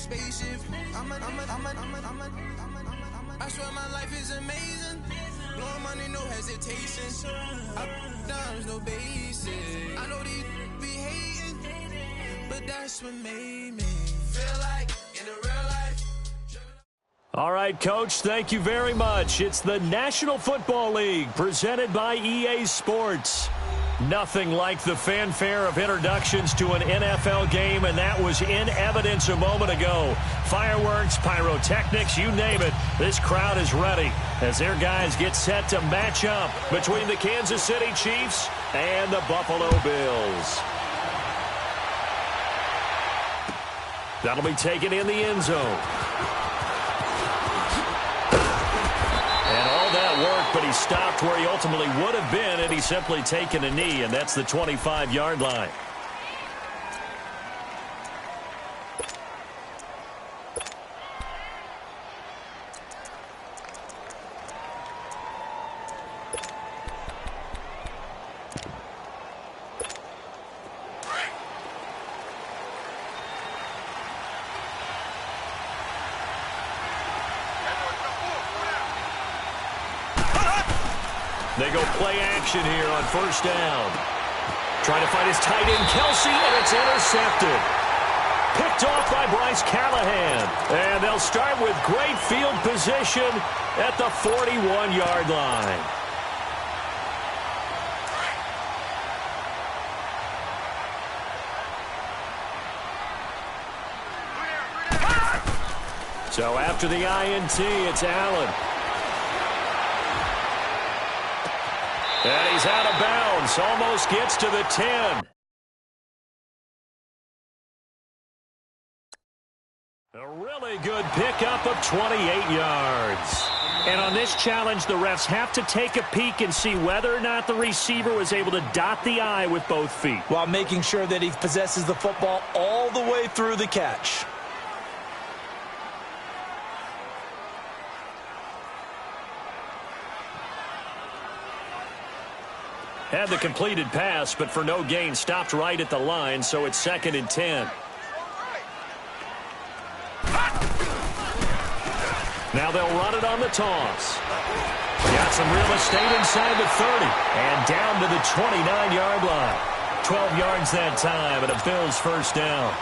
spaceship. I swear my life is amazing. Blowing money, no hesitation. Up, downs, no basic. I know these be hating, but that's what made me feel like in the real life. All right, Coach, thank you very much. It's the National Football League presented by EA Sports. Nothing like the fanfare of introductions to an NFL game, and that was in evidence a moment ago. Fireworks, pyrotechnics, you name it. This crowd is ready as their guys get set to match up between the Kansas City Chiefs and the Buffalo Bills. That'll be taken in the end zone. And all that work, but he stopped where he ultimately would have been had he simply taken a knee, and that's the 25-yard line. They go play action here on first down. Trying to find his tight end, Kelsey, and it's intercepted. Picked off by Bryce Callahan. And they'll start with great field position at the 41-yard line. So after the INT, it's Allen. And he's out of bounds, almost gets to the 10. A really good pickup of 28 yards. And on this challenge, the refs have to take a peek and see whether or not the receiver was able to dot the I with both feet, while making sure that he possesses the football all the way through the catch. Had the completed pass, but for no gain, stopped right at the line, so it's 2nd and 10. Now they'll run it on the toss. Got some real estate inside the 30, and down to the 29-yard line. 12 yards that time, and a Bills first down.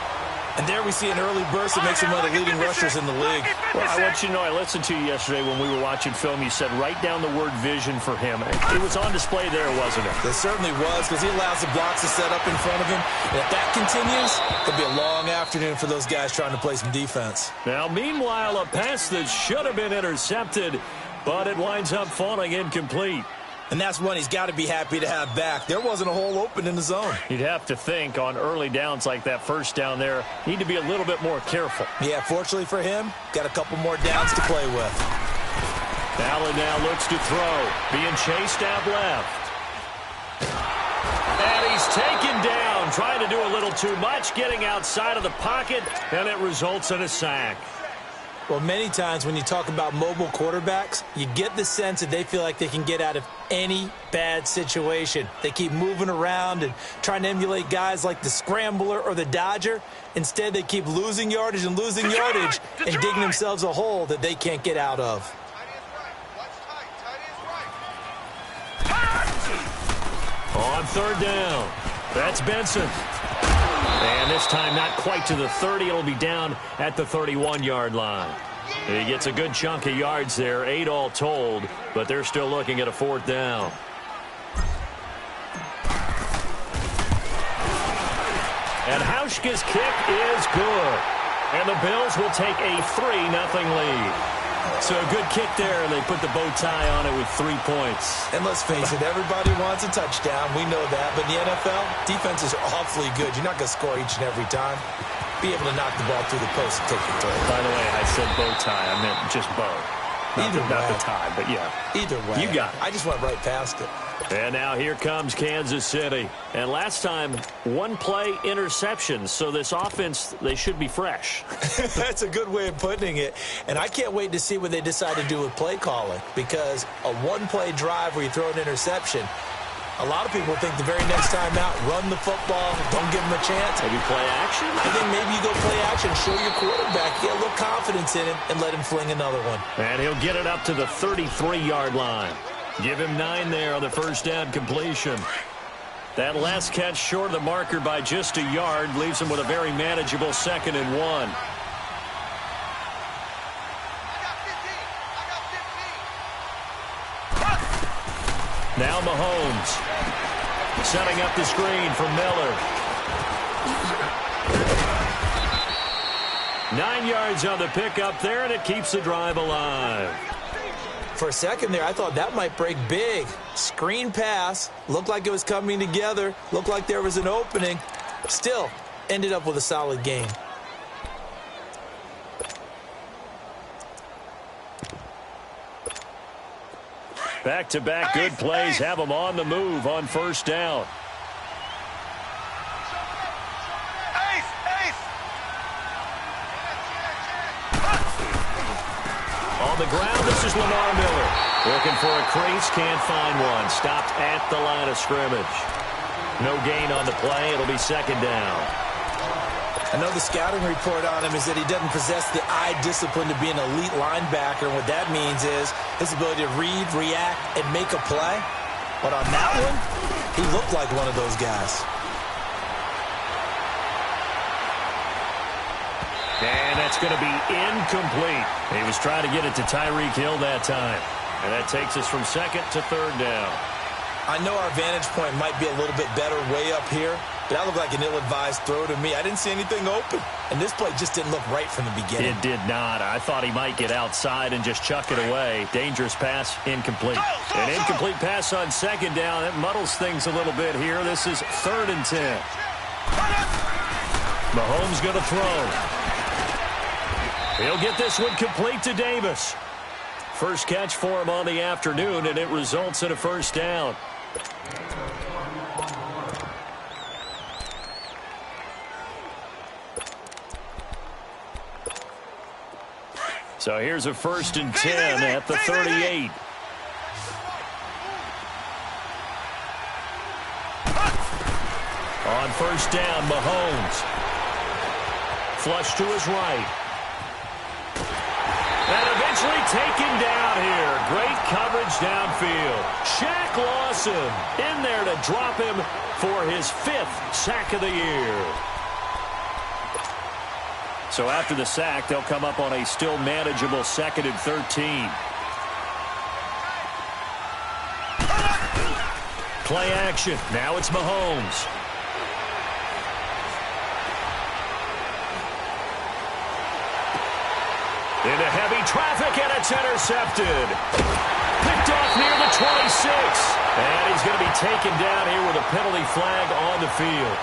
And there we see an early burst that makes him one of the leading rushers in the league. Well, I want you to know, I listened to you yesterday when we were watching film. You said write down the word vision for him. It was on display there, wasn't it? It certainly was, because he allows the blocks to set up in front of him. And if that continues, it'll be a long afternoon for those guys trying to play some defense. Now, meanwhile, a pass that should have been intercepted, but it winds up falling incomplete. And that's one he's got to be happy to have back. There wasn't a hole open in the zone. You'd have to think on early downs like that first down there, need to be a little bit more careful. Yeah, fortunately for him, got a couple more downs to play with. Allen now looks to throw, being chased out left. And he's taken down, trying to do a little too much, getting outside of the pocket, and it results in a sack. Well, many times when you talk about mobile quarterbacks, you get the sense that they feel like they can get out of any bad situation. They keep moving around and trying to emulate guys like the Scrambler or the Dodger. Instead, they keep losing yardage and digging themselves a hole that they can't get out of. On third down, that's Benson. And this time not quite to the 30. It'll be down at the 31-yard line. He gets a good chunk of yards there, 8 all told, but they're still looking at a 4th down. And Hauschka's kick is good. And the Bills will take a 3-0 lead. So a good kick there, and they put the bow tie on it with 3 points. And let's face it, everybody wants a touchdown. We know that. But in the NFL, defense is awfully good. You're not going to score each and every time. Be able to knock the ball through the post and take the throw. By the way, I said bow tie. I meant just bow. Not the tie, but yeah. Either way. You got it. I just went right past it. And now here comes Kansas City. And last time, 1-play interceptions. So this offense, they should be fresh. That's a good way of putting it. And I can't wait to see what they decide to do with play calling. Because a 1-play drive where you throw an interception, A lot of people think the very next time out, run the football, don't give him a chance. Maybe play action? I think maybe you go play action, show your quarterback, get a little confidence in him, and let him fling another one. And he'll get it up to the 33-yard line. Give him 9 there on the first down completion. That last catch short of the marker by just a yard leaves him with a very manageable 2nd and 1. Now Mahomes setting up the screen for Miller. 9 yards on the pickup there, and it keeps the drive alive. For a second there, I thought that might break big. Screen pass, looked like it was coming together, looked like there was an opening. Still, ended up with a solid game. Back-to-back good plays have them on the move on first down. On the ground, this is Lamar Miller. Looking for a crease, can't find one. Stopped at the line of scrimmage. No gain on the play. It'll be 2nd down. I know the scouting report on him is that he doesn't possess the eye discipline to be an elite linebacker, and what that means is his ability to read, react, and make a play. But on that one, he looked like one of those guys. And that's going to be incomplete. He was trying to get it to Tyreek Hill that time. And that takes us from 2nd to 3rd down. I know our vantage point might be a little bit better way up here, but that looked like an ill-advised throw to me. I didn't see anything open, and this play just didn't look right from the beginning. It did not. I thought he might get outside and just chuck it away. Dangerous pass, incomplete. An incomplete pass on 2nd down. It muddles things a little bit here. This is 3rd and 10. Mahomes going to throw. He'll get this one complete to Davis. First catch for him on the afternoon, and it results in a first down. So here's a 1st and 10 at the 38. On first down, Mahomes. Flush to his right. And eventually taken down here. Great coverage downfield. Shaq Lawson in there to drop him for his 5th sack of the year. So after the sack, they'll come up on a still manageable 2nd and 13. Play action. Now it's Mahomes. Into heavy traffic, and it's intercepted. Picked off near the 26. And he's going to be taken down here with a penalty flag on the field.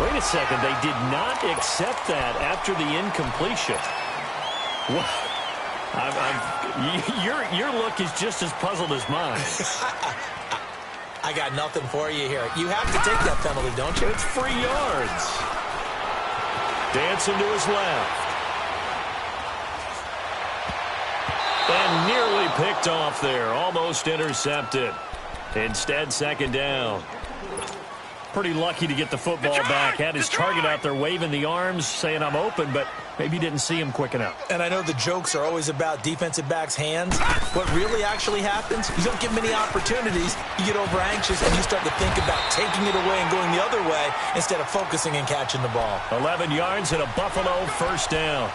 Wait a second. They did not accept that after the incompletion. What? Your look is just as puzzled as mine. I got nothing for you here. You have to take that penalty, don't you? It's 3 yards. Dancing to his left. And nearly picked off there. Almost intercepted. Instead, 2nd down. Pretty lucky to get the football back. Had his target out there waving the arms, saying I'm open, but maybe didn't see him quick enough. And I know the jokes are always about defensive backs' hands. What really actually happens, you don't get many opportunities. You get over anxious and you start to think about taking it away and going the other way instead of focusing and catching the ball. 11 yards and a Buffalo first down.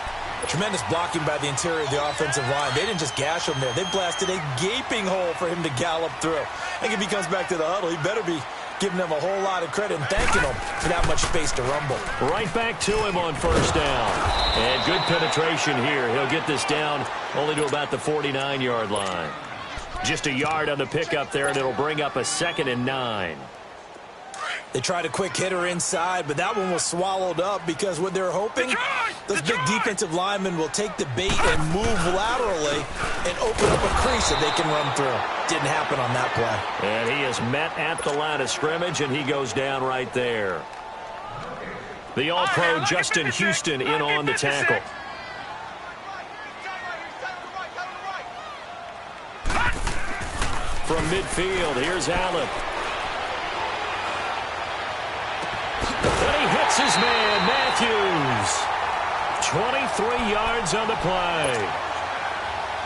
Tremendous blocking by the interior of the offensive line. They didn't just gash him there. They blasted a gaping hole for him to gallop through. I think if he comes back to the huddle, he better be giving them a whole lot of credit and thanking them for that much space to rumble. Right back to him on first down. And good penetration here. He'll get this down only to about the 49-yard line. Just a yard on the pickup there, and it'll bring up a 2nd and 9. They tried a quick hitter inside, but that one was swallowed up because what they're hoping, those big defensive linemen will take the bait and move laterally and open up a crease that they can run through. Didn't happen on that play. And he is met at the line of scrimmage, and he goes down right there. The All-Pro Justin Houston in on the tackle. from midfield. Here's Allen. And he hits his man, Matthews. 23 yards on the play.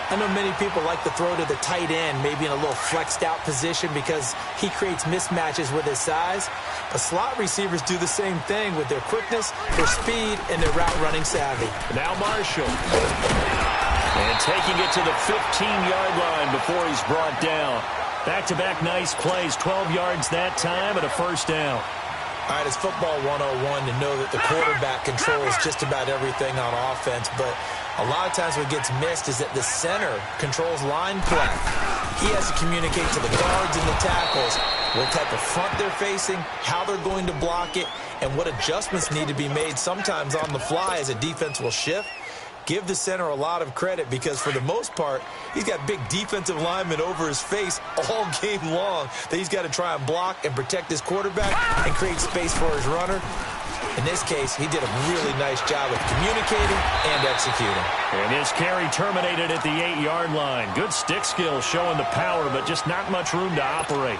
I know many people like to throw to the tight end, maybe in a little flexed out position because he creates mismatches with his size. But slot receivers do the same thing with their quickness, their speed, and their route running savvy. Now Marshall. And taking it to the 15-yard line before he's brought down. Back-to-back nice plays, 12 yards that time and a first down. All right, it's football 101 to know that the quarterback controls just about everything on offense, but a lot of times what gets missed is that the center controls line play. He has to communicate to the guards and the tackles what type of front they're facing, how they're going to block it, and what adjustments need to be made sometimes on the fly as a defense will shift. Give the center a lot of credit because for the most part, he's got big defensive linemen over his face all game long that he's got to try and block and protect his quarterback and create space for his runner. In this case, he did a really nice job of communicating and executing. And his carry terminated at the 8-yard line. Good stick skills showing the power, but just not much room to operate.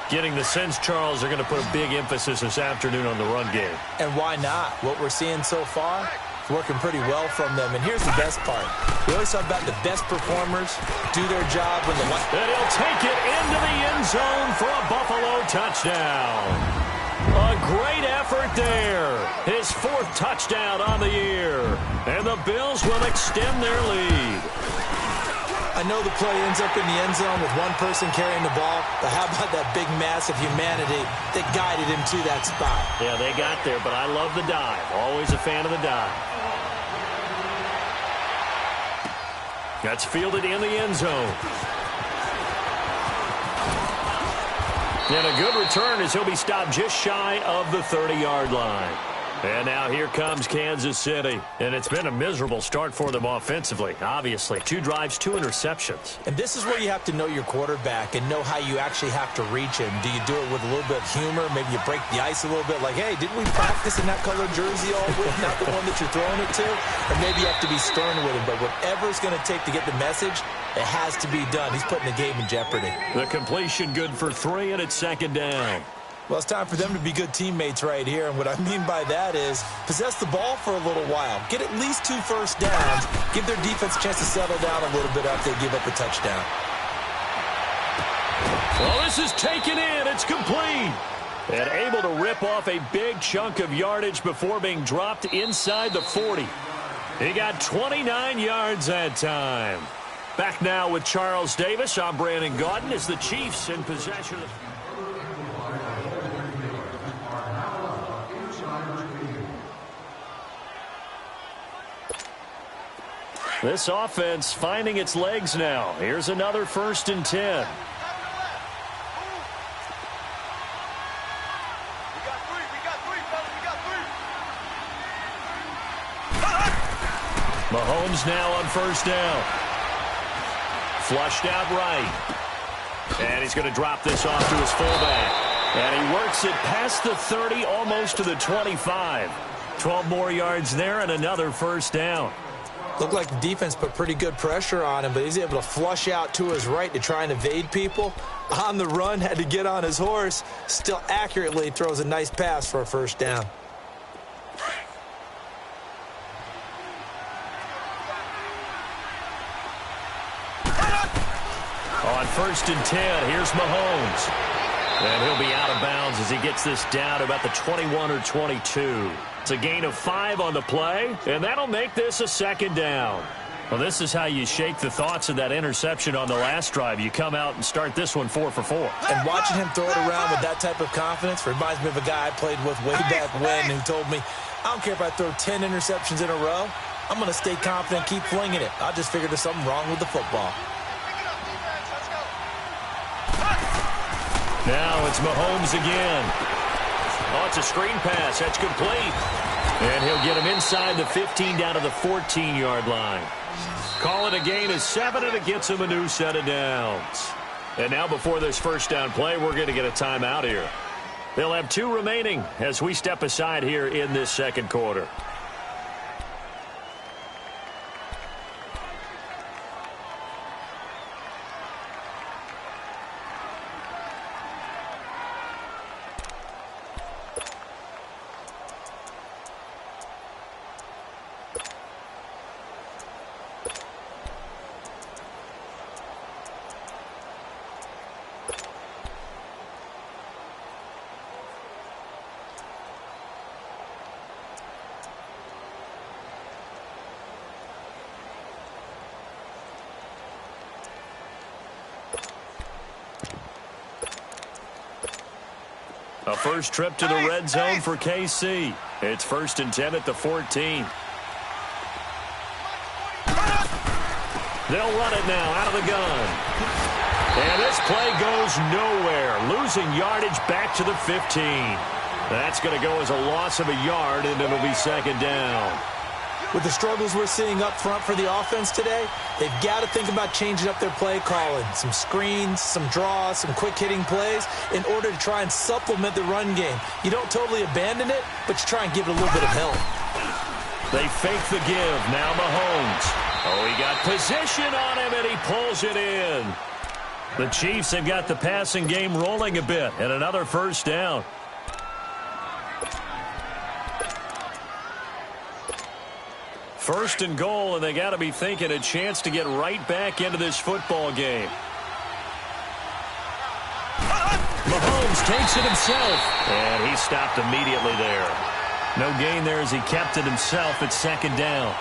Getting the sense, Charles, are going to put a big emphasis this afternoon on the run game. And why not? What we're seeing so far, working pretty well from them. And here's the best part. We always talk about the best performers do their job when the... And he'll take it into the end zone for a Buffalo touchdown. A great effort there. His 4th touchdown on the year. And the Bills will extend their lead. I know the play ends up in the end zone with one person carrying the ball, but how about that big mass of humanity that guided him to that spot? Yeah, they got there, but I love the dive. Always a fan of the dive. That's fielded in the end zone. And a good return as he'll be stopped just shy of the 30-yard line. And now here comes Kansas City. And it's been a miserable start for them offensively, obviously. 2 drives, 2 interceptions. And this is where you have to know your quarterback and know how you actually have to reach him. Do you do it with a little bit of humor? Maybe you break the ice a little bit like, hey, didn't we practice in that colored jersey all week, not the one that you're throwing it to? Or maybe you have to be stern with him. But whatever it's going to take to get the message, it has to be done. He's putting the game in jeopardy. The completion good for 3, and it's 2nd down. Well, it's time for them to be good teammates right here. And what I mean by that is possess the ball for a little while. Get at least 2 first downs. Give their defense a chance to settle down a little bit after they give up a touchdown. Well, this is taken in. It's complete. And able to rip off a big chunk of yardage before being dropped inside the 40. He got 29 yards that time. Back now with Charles Davis. I'm Brandon Gaudin as the Chiefs in possession of... This offense finding its legs now. Here's another 1st and 10. Mahomes now on 1st down. Flushed out right. And he's going to drop this off to his fullback. And he works it past the 30, almost to the 25. 12 more yards there and another 1st down. Looked like the defense put pretty good pressure on him, but he's able to flush out to his right to try and evade people. On the run, had to get on his horse. Still accurately throws a nice pass for a 1st down. On 1st and 10, here's Mahomes. And he'll be out of bounds as he gets this down to about the 21 or 22. It's a gain of 5 on the play, and that'll make this a 2nd down. Well, this is how you shake the thoughts of that interception on the last drive. You come out and start this one 4 for 4. And watching him throw it around with that type of confidence reminds me of a guy I played with way back when who told me, I don't care if I throw 10 interceptions in a row. I'm going to stay confident, keep flinging it. I just figured there's something wrong with the football. Now it's Mahomes again. Oh, it's a screen pass. That's complete. And he'll get him inside the 15 down to the 14-yard line. Call it a gain of 7, and it gets him a new set of downs. And now before this 1st down play, we're going to get a timeout here. They'll have 2 remaining as we step aside here in this 2nd quarter. A first trip to the red zone for KC. It's 1st and 10 at the 14. They'll run it now out of the gun. And this play goes nowhere. Losing yardage back to the 15. That's going to go as a loss of a yard, and it'll be 2nd down. With the struggles we're seeing up front for the offense today, they've got to think about changing up their play calling. Some screens, some draws, some quick-hitting plays in order to try and supplement the run game. You don't totally abandon it, but you try and give it a little bit of help. They fake the give. Now Mahomes. Oh, he got position on him, and he pulls it in. The Chiefs have got the passing game rolling a bit, and another 1st down. First and goal, and they got to be thinking a chance to get right back into this football game. Mahomes takes it himself, and he stopped immediately there. No gain there as he kept it himself at 2nd down.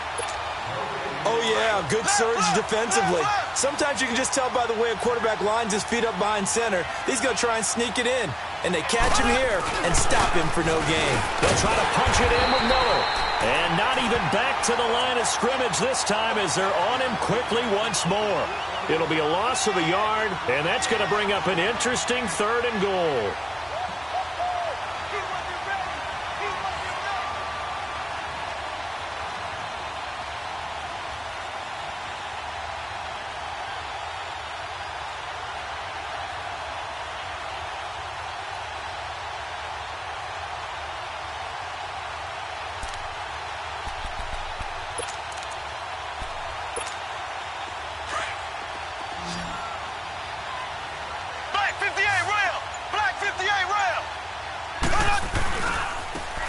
Oh, yeah, good surge defensively. Sometimes you can just tell by the way a quarterback lines his feet up behind center. He's going to try and sneak it in, and they catch him here and stop him for no gain. They'll try to punch it in with Miller. And not even back to the line of scrimmage this time as they're on him quickly once more. It'll be a loss of a yard, and that's going to bring up an interesting 3rd and goal.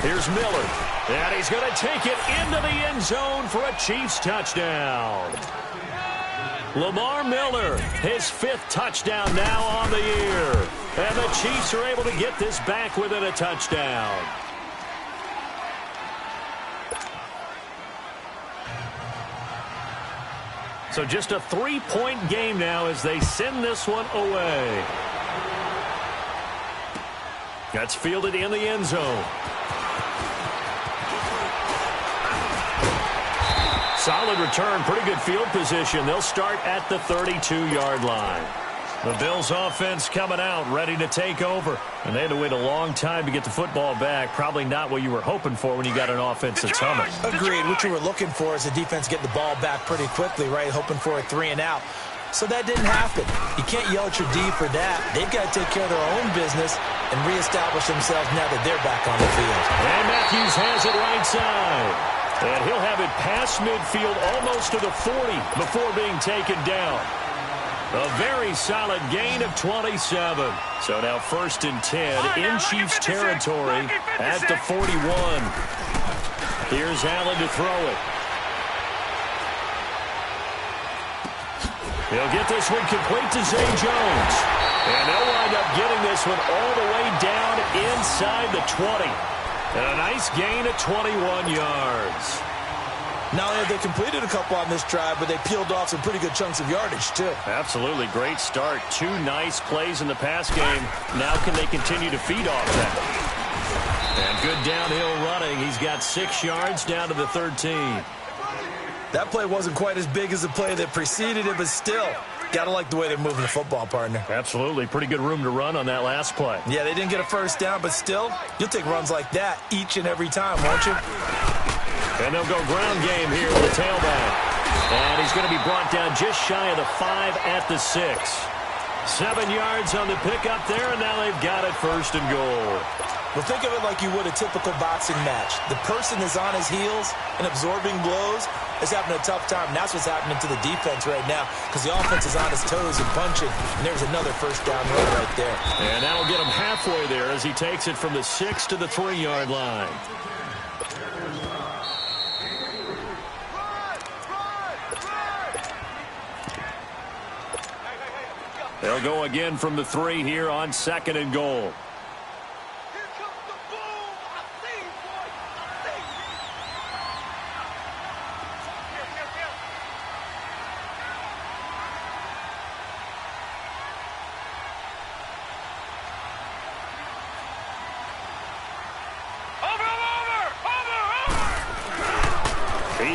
Here's Miller, and he's going to take it into the end zone for a Chiefs touchdown. Lamar Miller, his 5th touchdown now on the year. And the Chiefs are able to get this back within a touchdown. So just a 3-point game now as they send this one away. That's fielded in the end zone. Solid return, pretty good field position. They'll start at the 32-yard line. The Bills offense coming out, ready to take over. And they had to wait a long time to get the football back. Probably not what you were hoping for when you got an offense that's humming. Agreed. What you were looking for is the defense getting the ball back pretty quickly, right? Hoping for a 3-and-out. So that didn't happen. You can't yell at your D for that. They've got to take care of their own business and reestablish themselves now that they're back on the field. And Matthews has it right side. And he'll have it past midfield almost to the 40 before being taken down. A very solid gain of 27. So now 1st and 10 in Chiefs territory at the 41. Here's Allen to throw it. He'll get this one complete to Zay Jones. And they'll wind up getting this one all the way down inside the 20. And a nice gain of 21 yards. Not only have they completed a couple on this drive, but they peeled off some pretty good chunks of yardage, too. Absolutely. Great start. 2 nice plays in the pass game. Now can they continue to feed off that? And good downhill running. He's got 6 yards down to the 13. That play wasn't quite as big as the play that preceded it, but still, got to like the way they're moving the football, partner. Absolutely. Pretty good room to run on that last play. Yeah, they didn't get a 1st down, but still, you'll take runs like that each and every time, won't you? And they'll go ground game here with the tailback. And he's going to be brought down just shy of the 5 at the 6. 7 yards on the pickup there, and now they've got it 1st and goal. Well, think of it like you would a typical boxing match. The person is on his heels and absorbing blows is having a tough time. And that's what's happening to the defense right now because the offense is on his toes and punching. And there's another 1st down run right there. And that'll get him halfway there as he takes it from the 6 to the 3-yard line. They'll go again from the 3 here on 2nd and goal.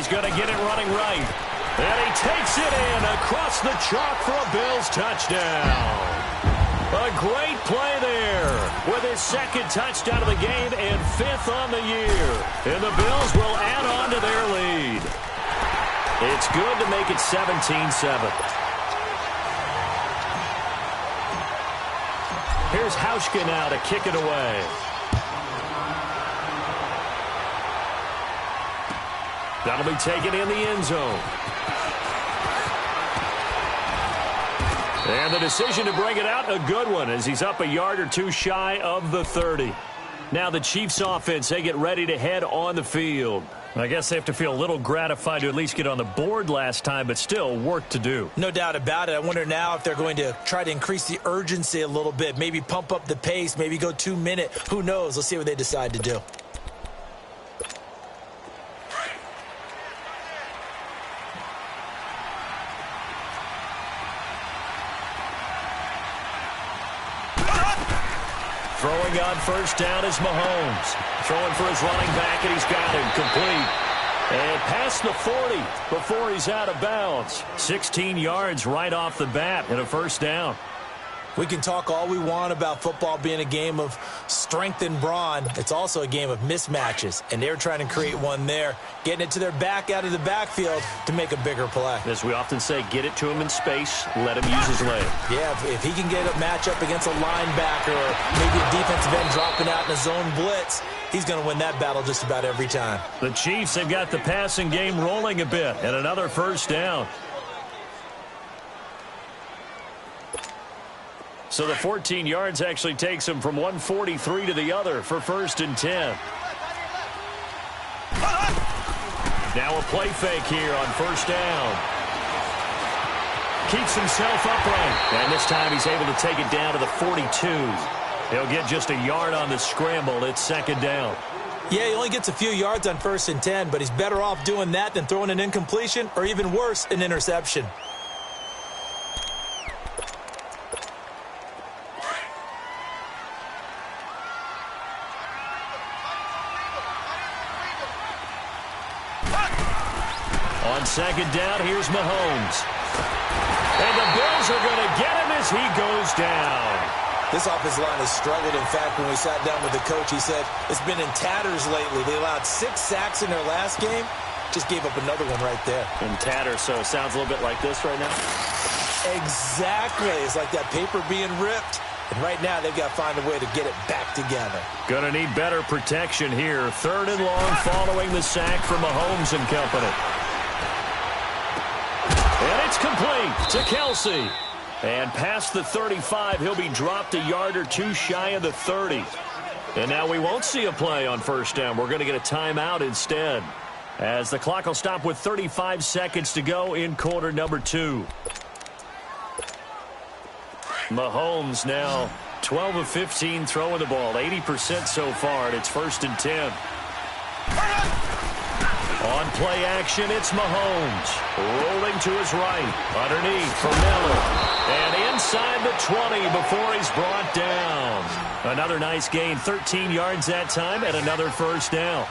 He's going to get it running right. And he takes it in across the chalk for a Bills touchdown. A great play there with his second touchdown of the game and 5th on the year. And the Bills will add on to their lead. It's good to make it 17-7. Here's Hauschka now to kick it away. That'll be taken in the end zone. And the decision to bring it out, a good one, as he's up a yard or two shy of the 30. Now the Chiefs offense, they get ready to head on the field. I guess they have to feel a little gratified to at least get on the board last time, but still work to do. No doubt about it. I wonder now if they're going to try to increase the urgency a little bit, maybe pump up the pace, maybe go 2 minute. Who knows? Let's see what they decide to do. Throwing on first down is Mahomes. Throwing for his running back, and he's got him complete. And past the 40 before he's out of bounds. 16 yards right off the bat and a first down. We can talk all we want about football being a game of strength and brawn. It's also a game of mismatches, and they're trying to create one there, getting it to their back out of the backfield to make a bigger play. As we often say, get it to him in space, let him use his leg. Yeah, if he can get a matchup against a linebacker or maybe a defensive end dropping out in a zone blitz, he's going to win that battle just about every time. The Chiefs have got the passing game rolling a bit, and another first down. So the 14 yards actually takes him from 143 to the other for 1st and 10. Now a play fake here on first down. Keeps himself upright. And this time he's able to take it down to the 42. He'll get just a yard on the scramble. It's 2nd down. Yeah, he only gets a few yards on 1st and 10, but he's better off doing that than throwing an incompletion or even worse, an interception. On 2nd down, here's Mahomes. And the Bills are going to get him as he goes down. This offensive line has struggled. In fact, when we sat down with the coach, he said it's been in tatters lately. They allowed 6 sacks in their last game. Just gave up another one right there. In tatters, so it sounds a little bit like this right now. Exactly. It's like that paper being ripped. And right now, they've got to find a way to get it back together. Going to need better protection here. 3rd and long following the sack from Mahomes and company. And it's complete to Kelsey. And past the 35, he'll be dropped a yard or two shy of the 30. And now we won't see a play on first down. We're going to get a timeout instead, as the clock will stop with 35 seconds to go in quarter number 2. Mahomes now 12 of 15 throwing the ball, 80% so far, and it's 1st and 10. On play action, it's Mahomes. Rolling to his right. Underneath for Miller. And inside the 20 before he's brought down. Another nice gain, 13 yards that time, and another first down.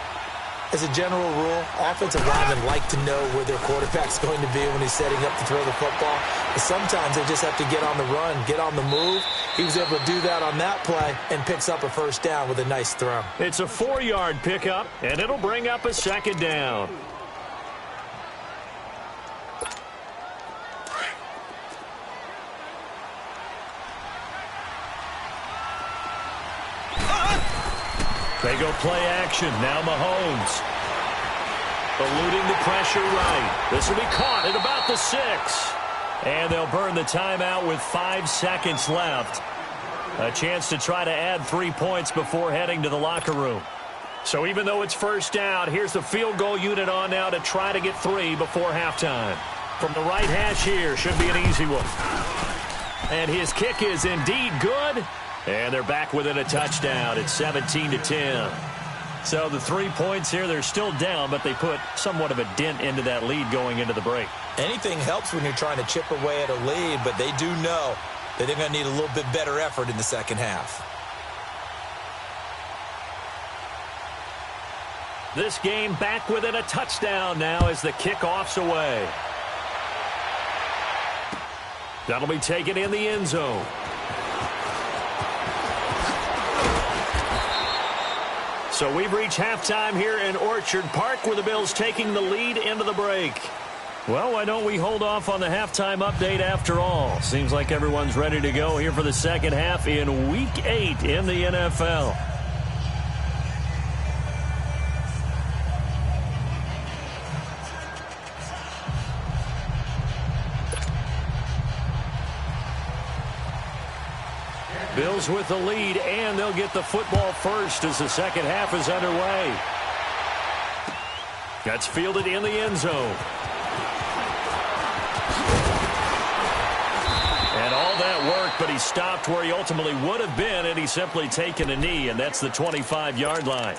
As a general rule, offensive linemen like to know where their quarterback's going to be when he's setting up to throw the football. But sometimes they just have to get on the run, get on the move. He was able to do that on that play and picks up a first down with a nice throw. It's a 4-yard pickup, and it'll bring up a 2nd down. They go play action. Now Mahomes. Eluding the pressure right. This will be caught at about the 6. And they'll burn the timeout with 5 seconds left. A chance to try to add 3 points before heading to the locker room. So even though it's first down, here's the field goal unit on now to try to get 3 before halftime. From the right hash here, should be an easy one. And his kick is indeed good. And they're back within a touchdown. It's 17-10. So the 3 points here, they're still down, but they put somewhat of a dent into that lead going into the break. Anything helps when you're trying to chip away at a lead, but they do know that they're going to need a little bit better effort in the second half. This game back within a touchdown now as the kickoff's away. That'll be taken in the end zone. So we've reached halftime here in Orchard Park where the Bills taking the lead into the break. Well, why don't we hold off on the halftime update after all? Seems like everyone's ready to go here for the second half in Week 8 in the NFL. Bills with the lead, and they'll get the football first as the second half is underway. That's fielded in the end zone. And all that work, but he stopped where he ultimately would have been, and he's simply taken a knee, and that's the 25-yard line.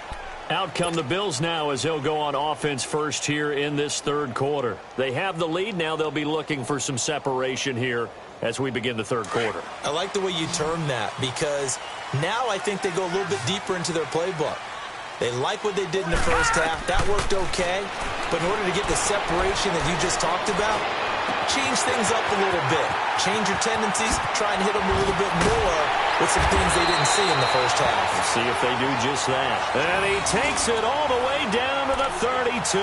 Out come the Bills now as they'll go on offense first here in this third quarter. They have the lead. Now they'll be looking for some separation here as we begin the third quarter. I like the way you term that because now I think they go a little bit deeper into their playbook. They like what they did in the first half. That worked okay. But in order to get the separation that you just talked about, change things up a little bit. Change your tendencies. Try and hit them a little bit more with some things they didn't see in the first half. Let's see if they do just that. And he takes it all the way down to the 32.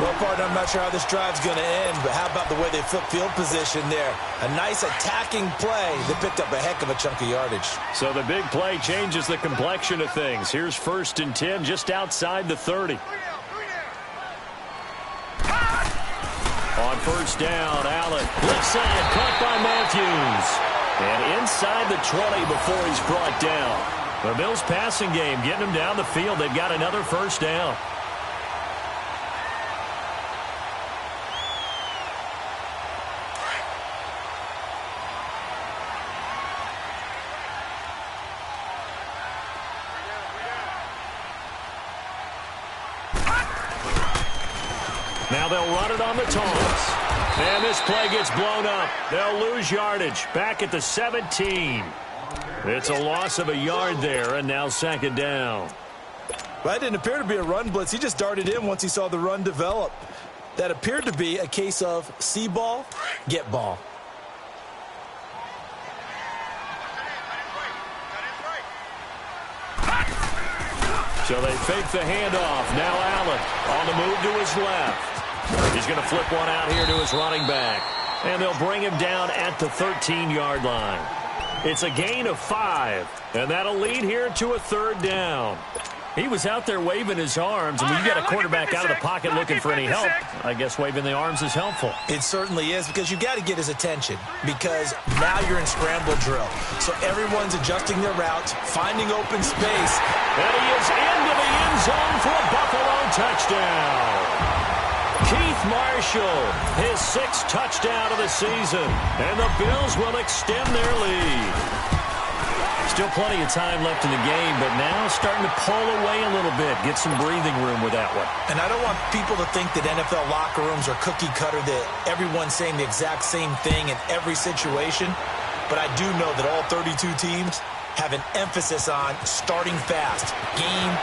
Well, partner, I'm not sure how this drive's going to end, but how about the way they flip field position there? A nice attacking play that picked up a heck of a chunk of yardage. So the big play changes the complexion of things. Here's 1st and 10 just outside the 30. On first down, Allen. Left side, caught by Matthews. And inside the 20 before he's brought down. The Bills passing game, getting him down the field. They've got another first down. Now they'll run it on the toss. And this play gets blown up. They'll lose yardage. Back at the 17. It's a loss of a yard there, and now second down. Well, that didn't appear to be a run blitz. He just darted in once he saw the run develop. That appeared to be a case of see ball, get ball. So they fake the handoff. Now Allen on the move to his left. He's going to flip one out here to his running back. And they'll bring him down at the 13-yard line. It's a gain of 5. And that'll lead here to a third down. He was out there waving his arms. And when you got a quarterback out of the pocket looking for any help, I guess waving the arms is helpful. It certainly is because you got to get his attention because now you're in scramble drill. So everyone's adjusting their routes, finding open space. And he is into the end zone for a Buffalo touchdown. Keith Marshall, his 6th touchdown of the season. And the Bills will extend their lead. Still plenty of time left in the game, but now starting to pull away a little bit. Get some breathing room with that one. And I don't want people to think that NFL locker rooms are cookie cutter, that everyone's saying the exact same thing in every situation. But I do know that all 32 teams have an emphasis on starting fast. Game,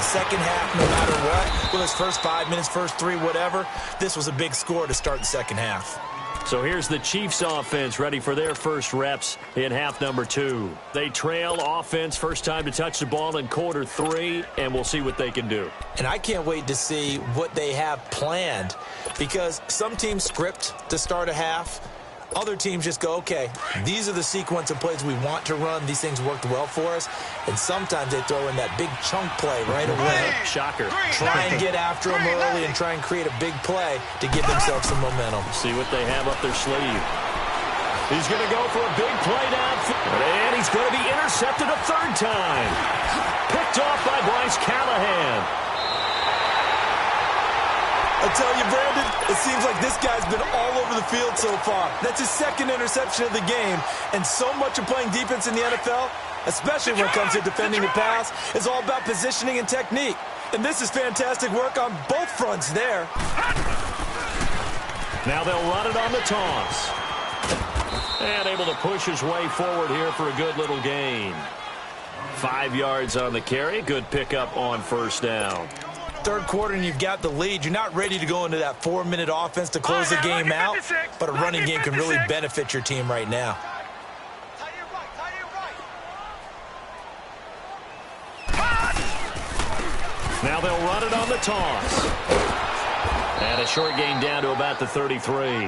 second half, no matter what. Whether it's first 5 minutes, first 3, whatever. This was a big score to start the second half. So here's the Chiefs offense ready for their first reps in half number 2. They trail offense, first time to touch the ball in quarter 3, and we'll see what they can do. And I can't wait to see what they have planned because some teams script to start a half. Other teams just go, okay, these are the sequence of plays we want to run. These things worked well for us. And sometimes they throw in that big chunk play right away. Shocker. Try and get after them early and try and create a big play to give themselves some momentum. See what they have up their sleeve. He's going to go for a big play downfield. And he's going to be intercepted a 3rd time. Picked off by Bryce Callahan. I tell you, Brandon, it seems like this guy's been all over the field so far. That's his 2nd interception of the game. And so much of playing defense in the NFL, especially when it comes to defending the pass, is all about positioning and technique. And this is fantastic work on both fronts there. Now they'll run it on the toss. And able to push his way forward here for a good little gain. 5 yards on the carry. Good pickup on first down. Third quarter and you've got the lead. You're not ready to go into that 4-minute offense to close the game out, but a running game can really benefit your team right now. Now they'll run it on the toss. And a short gain down to about the 33.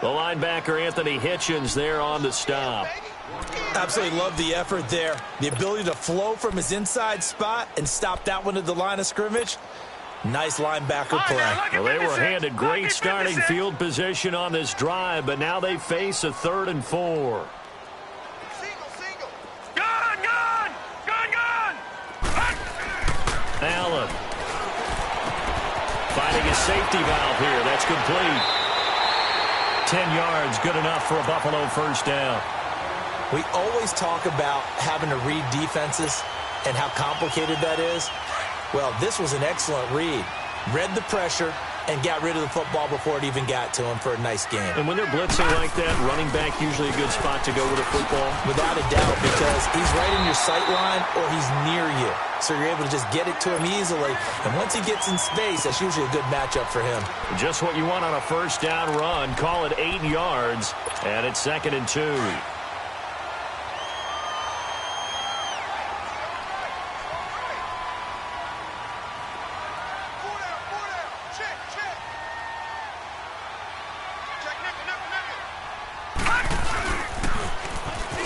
The linebacker, Anthony Hitchens, there on the stop. Absolutely love the effort there. The ability to flow from his inside spot and stop that one at the line of scrimmage. Nice linebacker play. Well, they were handed great starting field position on this drive, but now they face a 3rd and 4. Allen finding a safety valve here. That's complete. 10 yards, good enough for a Buffalo first down. We always talk about having to read defenses and how complicated that is. Well, this was an excellent read. Read the pressure and got rid of the football before it even got to him for a nice game. And when they're blitzing like that, running back usually a good spot to go with a football? Without a doubt, because he's right in your sight line or he's near you. So you're able to just get it to him easily. And once he gets in space, that's usually a good matchup for him. Just what you want on a first down run. Call it 8 yards, and it's 2nd and 2.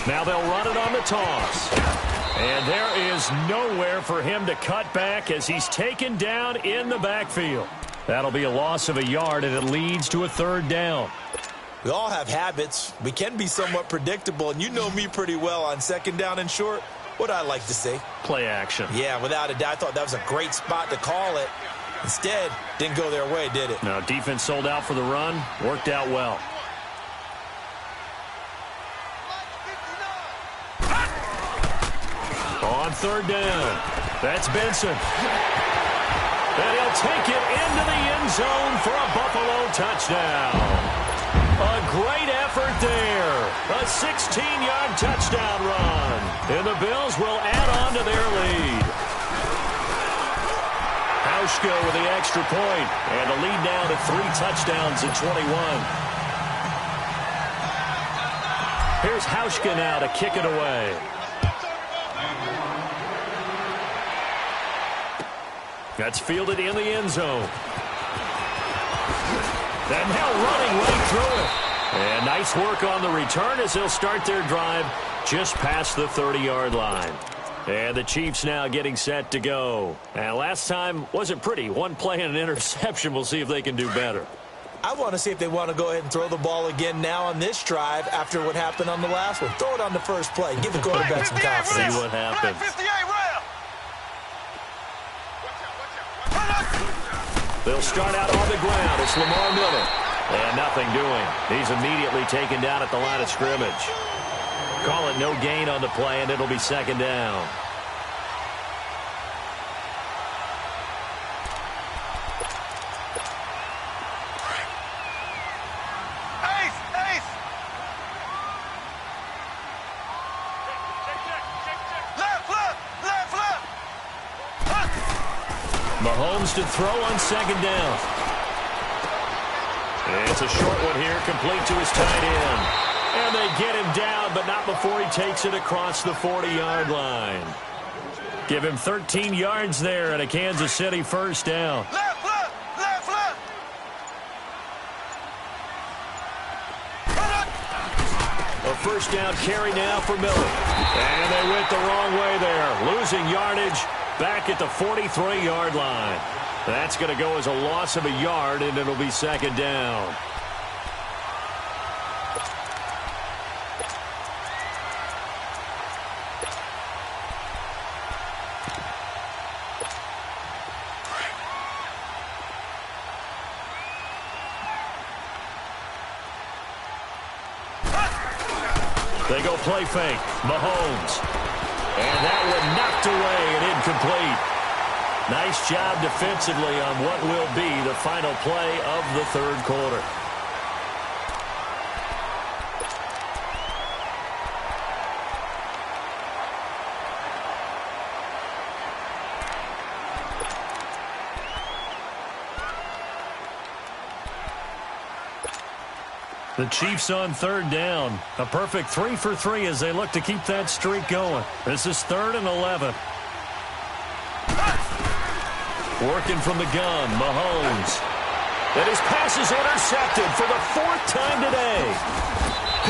Now they'll run it on the toss. And there is nowhere for him to cut back as he's taken down in the backfield. That'll be a loss of a yard, and it leads to a 3rd down. We all have habits. We can be somewhat predictable, and you know me pretty well on 2nd down and short. What I like to say? Play action. Yeah, without a doubt. I thought that was a great spot to call it. Instead, didn't go their way, did it? No, defense sold out for the run. Worked out well. On 3rd down, that's Benson. And he'll take it into the end zone for a Buffalo touchdown. A great effort there. A 16-yard touchdown run. And the Bills will add on to their lead. Hauschka with the extra point. And the lead now to 3 touchdowns at 21. Here's Hauschka now to kick it away. That's fielded in the end zone. And now running right through it. And nice work on the return as they'll start their drive just past the 30-yard line. And the Chiefs now getting set to go. And last time wasn't pretty. One play and an interception. We'll see if they can do better. I want to see if they want to go ahead and throw the ball again now on this drive after what happened on the last one. Throw it on the first play. Give the quarterback some confidence. See what happens. They'll start out on the ground. It's Lamar Miller. And nothing doing. He's immediately taken down at the line of scrimmage. Call it no gain on the play, and it'll be 2nd down. Mahomes to throw on 2nd down. It's a short one here, complete to his tight end. And they get him down, but not before he takes it across the 40-yard line. Give him 13 yards there and a Kansas City first down. A first down carry now for Miller. And they went the wrong way there, losing yardage back at the 43-yard line. That's going to go as a loss of a yard, and it'll be 2nd down. They go play fake. Mahomes. And that one knocked away and incomplete. Nice job defensively on what will be the final play of the 3rd quarter. The Chiefs on third down. A perfect 3 for 3 as they look to keep that streak going. This is 3rd and 11. Working from the gun, Mahomes. And his pass is intercepted for the 4th time today.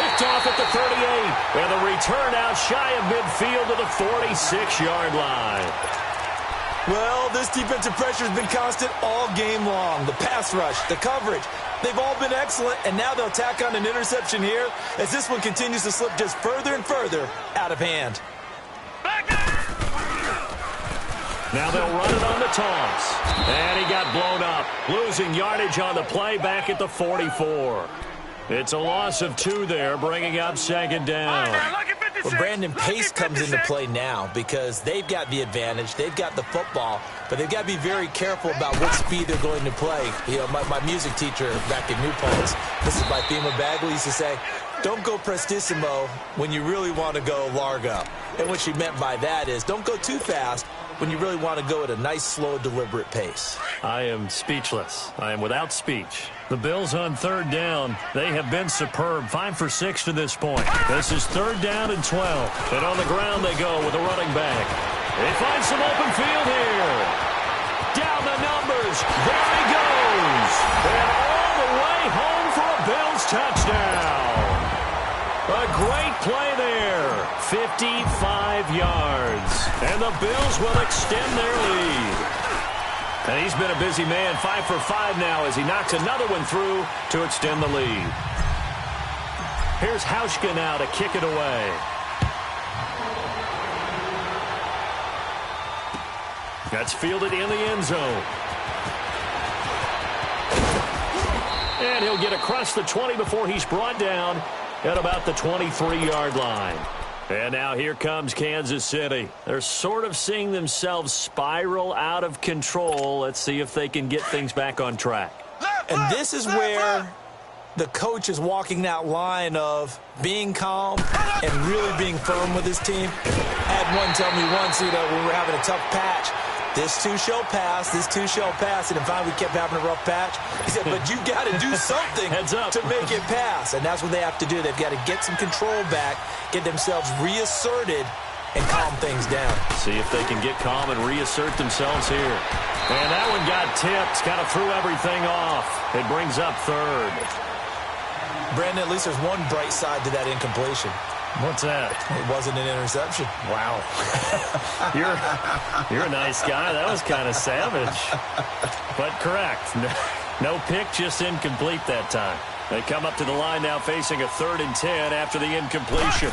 Picked off at the 38. And the return out shy of midfield to the 46-yard line. Well, this defensive pressure has been constant all game long. The pass rush, the coverage, they've all been excellent, and now they'll tack on an interception here as this one continues to slip just further and further out of hand. Now they'll run it on the toss. And he got blown up, losing yardage on the play back at the 44. It's a loss of 2 there, bringing up 2nd down. Well, Brandon, pace comes into play now because they've got the advantage. They've got the football, but they've got to be very careful about what speed they're going to play. You know, my music teacher back in New Paltz, this is by Thema Bagley, used to say, don't go prestissimo when you really want to go largo. And what she meant by that is don't go too fast when you really want to go at a nice, slow, deliberate pace. I am speechless. I am without speech. The Bills on third down. They have been superb. 5 for 6 to this point. This is 3rd down and 12. And on the ground they go with a running back. They find some open field here. Down the numbers. There he goes. And all the way home for a Bills touchdown. A great play there. 55 yards. And the Bills will extend their lead. And he's been a busy man. 5 for 5 now as he knocks another one through to extend the lead. Here's Hauschka now to kick it away. That's fielded in the end zone. And he'll get across the 20 before he's brought down at about the 23-yard line. And now here comes Kansas City. They're sort of seeing themselves spiral out of control. Let's see if they can get things back on track. And this is where the coach is walking that line of being calm and really being firm with his team. I had one tell me once, you know, when we were having a tough patch, this too shall pass, this too shall pass. And finally we kept having a rough patch. He said, but you got to do something to make it pass. And that's what they have to do. They've got to get some control back, get themselves reasserted, and calm things down. See if they can get calm and reassert themselves here. And that one got tipped, kind of threw everything off. It brings up 3rd. Brandon, at least there's one bright side to that incompletion. What's that? It wasn't an interception. Wow. You're a nice guy. That was kind of savage. But correct. No pick, just incomplete that time. They come up to the line now facing a 3rd and 10 after the incompletion.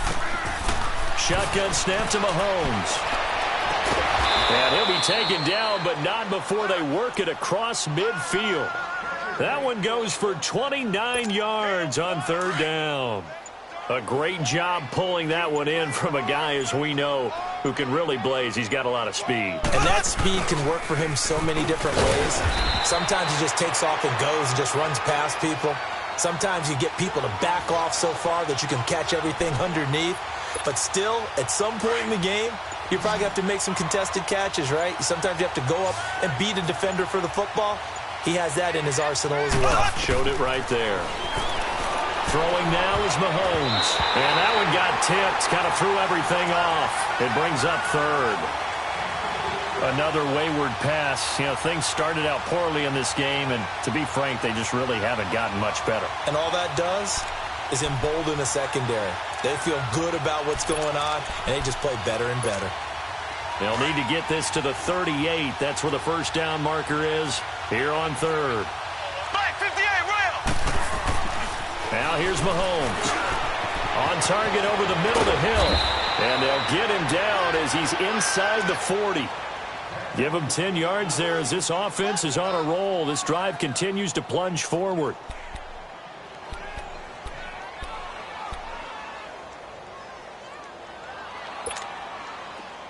Shotgun snap to Mahomes. And he'll be taken down, but not before they work it across midfield. That one goes for 29 yards on 3rd down. A great job pulling that one in from a guy, as we know, who can really blaze. He's got a lot of speed. And that speed can work for him so many different ways. Sometimes he just takes off and goes and just runs past people. Sometimes you get people to back off so far that you can catch everything underneath. But still, at some point in the game, you probably have to make some contested catches, right? Sometimes you have to go up and beat a defender for the football. He has that in his arsenal as well. Showed it right there. Throwing now is Mahomes. And that one got tipped, kind of threw everything off. It brings up 3rd. Another wayward pass. You know, things started out poorly in this game, and to be frank, they just really haven't gotten much better. And all that does is embolden the secondary. They feel good about what's going on, and they just play better and better. They'll need to get this to the 38. That's where the 1st down marker is here on 3rd. Now here's Mahomes. On target over the middle to Hill. And they'll get him down as he's inside the 40. Give him 10 yards there as this offense is on a roll. This drive continues to plunge forward.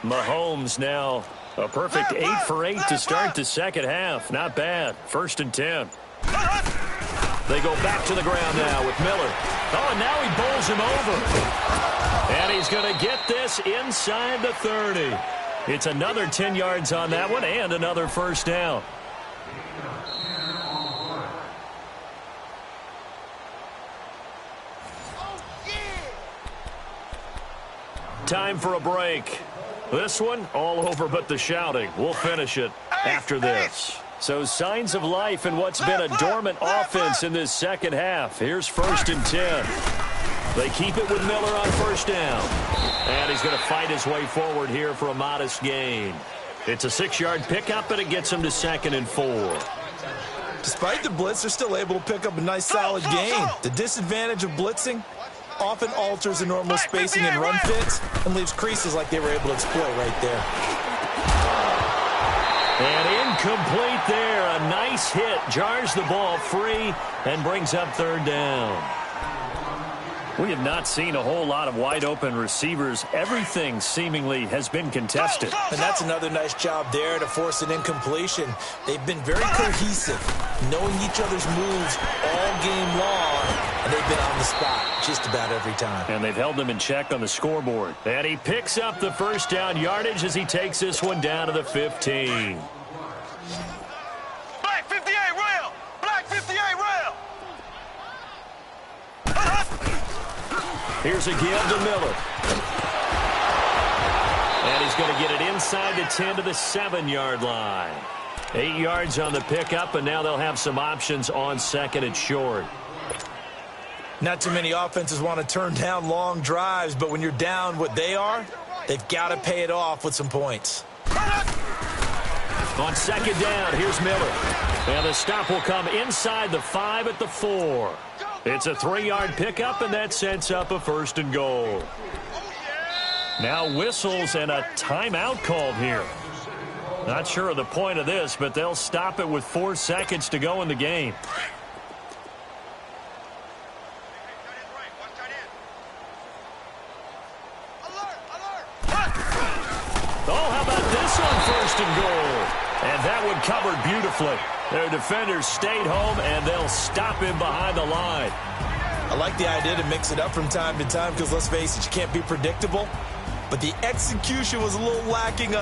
Mahomes now a perfect 8 for 8 to start the 2nd half. Not bad. 1st and 10. They go back to the ground now with Miller. Oh, and now he bowls him over. And he's going to get this inside the 30. It's another 10 yards on that one and another 1st down. Time for a break. This one, all over but the shouting. We'll finish it after this. So signs of life in what's been a dormant offense in this second half. Here's 1st and 10. They keep it with Miller on 1st down. And he's going to fight his way forward here for a modest gain. It's a 6-yard pickup, and it gets him to 2nd and 4. Despite the blitz, they're still able to pick up a nice solid gain. The disadvantage of blitzing often alters the normal spacing and run fits and leaves creases like they were able to exploit right there. And incomplete there. A nice hit. Jars the ball free and brings up 3rd down. We have not seen a whole lot of wide-open receivers. Everything seemingly has been contested. And that's another nice job there to force an incompletion. They've been very cohesive, knowing each other's moves all game long, and they've been on the spot just about every time. And they've held them in check on the scoreboard. And he picks up the 1st down yardage as he takes this one down to the 15. Black 58 rail! Black 58 rail! Here's a give to Miller. And he's going to get it inside the 10 to the 7-yard line. 8 yards on the pickup, and now they'll have some options on 2nd and short. Not too many offenses want to turn down long drives, but when you're down what they are, they've got to pay it off with some points. On 2nd down, here's Miller. And the stop will come inside the 5 at the 4. It's a 3-yard pickup, and that sets up a 1st and goal. Now whistles and a timeout called here. Not sure of the point of this, but they'll stop it with 4 seconds to go in the game. Oh, how about this on 1st and goal? And that one covered beautifully. Their defenders stayed home, and they'll stop him behind the line. I like the idea to mix it up from time to time because, let's face it, you can't be predictable. But the execution was a little lacking.